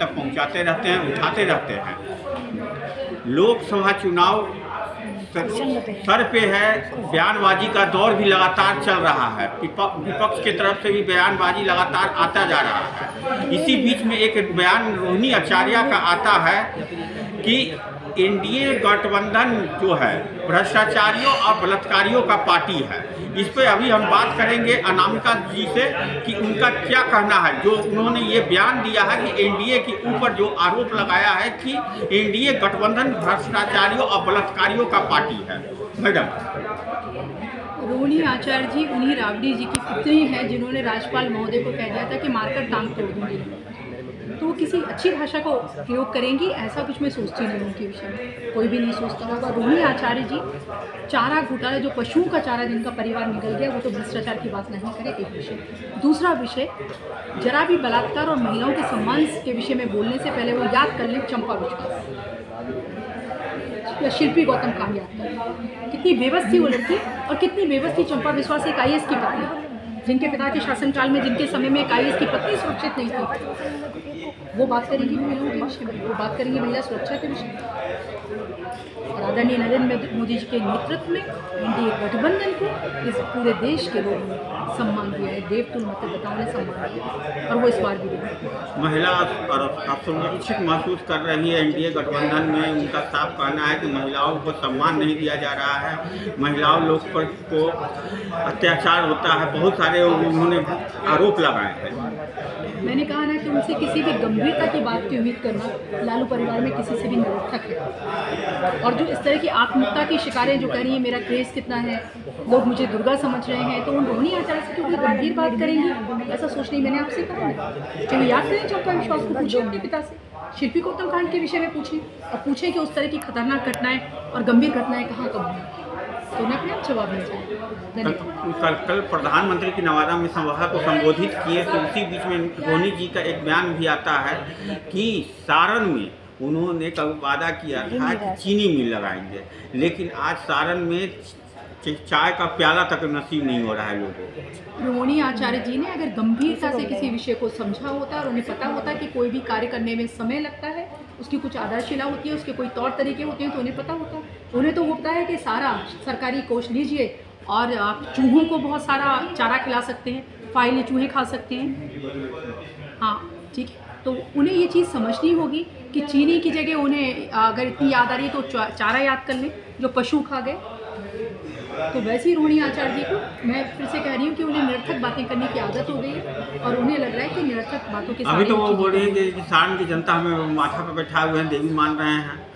तक पहुंचाते रहते हैं, उठाते रहते हैं। लोकसभा चुनाव सर पे है, बयानबाजी का दौर भी लगातार चल रहा है, विपक्ष की तरफ से भी बयानबाजी लगातार आता जा रहा है। इसी बीच में एक बयान रोहिणी आचार्य का आता है कि एनडीए गठबंधन जो है भ्रष्टाचारियों और बलात्कारियों का पार्टी है। इस पे अभी हम बात करेंगे अनामिका जी से कि उनका क्या कहना है। जो उन्होंने ये बयान दिया है कि एनडीए के ऊपर जो आरोप लगाया है कि एनडीए गठबंधन भ्रष्टाचारियों और बलात्कारियों का पार्टी है। मैडम, रोहिणी आचार्य जी उन्हीं राबड़ी जी की पुत्री हैं जिन्होंने राज्यपाल महोदय को कह दिया था कि मारकर टांग तोड़ दूंगी, तो वो किसी अच्छी भाषा को प्रयोग करेंगी, ऐसा कुछ मैं सोचती नहीं उनके विषय में। कोई भी नहीं सोचता होगा। रोहिणी आचार्य जी चारा घोटाला, जो पशुओं का चारा जिनका परिवार निकल गया, वो तो भ्रष्टाचार की बात नहीं करे, एक विषय। दूसरा विषय, जरा भी बलात्कार और महिलाओं के सम्मान के विषय में बोलने से पहले वो याद कर लें चंपा विश्वास या शिल्पी गौतम कांड याद करें। कितनी बेबस थी वो लड़की और कितनी बेबस थी चंपा विश्वास, एक आईएएस की पत्नी, जिनके पिता के शासनकाल में, जिनके समय में एक आईएएस की पत्नी सुरक्षित नहीं थी। वो बात करेंगी महिलाओं के विषय में, वो बात करेंगी महिला सुरक्षा के विषय में। और आदरणीय नरेंद्र मोदी जी के नेतृत्व में एनडीए गठबंधन को इस पूरे देश के लोगों ने सम्मान दिया है, देवतुल्य मतदाताओं ने सम्मान दिया और वो इस बार भी देंगे। महिला असुरक्षित महसूस कर रही है एनडीए गठबंधन में। उनका साफ कहना है कि महिलाओं को सम्मान नहीं दिया जा रहा है, महिलाओं लोग पर को अत्याचार होता है, बहुत सारे उन्होंने आरोप लगाए हैं। मैंने कहा ना कि उनसे किसी भी गंभीरता की बात की उम्मीद करना लालू परिवार में किसी से भी निरर्थक है। और जो इस तरह की आत्महत्या की शिकारें जो कह रही हैं, मेरा क्रेज कितना है, लोग मुझे दुर्गा समझ रहे हैं, तो उन रोहिणी आचार्य से क्योंकि गंभीर बात करेंगी, ऐसा सोच नहीं। मैंने आपसे कहा है, चलिए याद करें चंपा विश्वास को, पूछें उनके पिता से, शिल्पी गौतम कांड के विषय में पूछें और पूछें कि उस तरह की खतरनाक घटनाएं और गंभीर घटनाएं कहाँ कब हुई, तो उन्हें अपने आप जवाब मिल जाए। कल प्रधानमंत्री की नवादा में सभा को संबोधित किए, तो उसी बीच में रोहिणी जी का एक बयान भी आता है कि सारण में उन्होंने एक वादा किया था कि चीनी मिल लगाएंगे, लेकिन आज सारण में चाय का प्याला तक नसीब नहीं हो रहा है लोगों को। रोहिणी आचार्य जी ने अगर गंभीरता से किसी विषय को समझा होता और उन्हें पता होता कि कोई भी कार्य करने में समय लगता है, उसकी कुछ आधारशिला होती है, उसके कोई तौर तरीके होते हैं, तो उन्हें पता होता। उन्हें तो होता है कि सारा सरकारी कोष लीजिए और आप चूहों को बहुत सारा चारा खिला सकते हैं, फाइलें चूहे खा सकते हैं। हाँ ठीक है, तो उन्हें ये चीज़ समझनी होगी कि चीनी की जगह उन्हें अगर इतनी याद आ रही है तो चारा याद कर लें जो पशु खा गए। तो वैसे ही रोहिणी आचार्य जी को मैं फिर से कह रही हूँ कि उन्हें निरर्थक बातें करने की आदत हो गई है और उन्हें लग रहा है कि निरर्थक बातों के अभी तो वो बोल रही है कि सारण की जनता हमें माथा पर बैठा हुए हैं, देवी मान रहे हैं।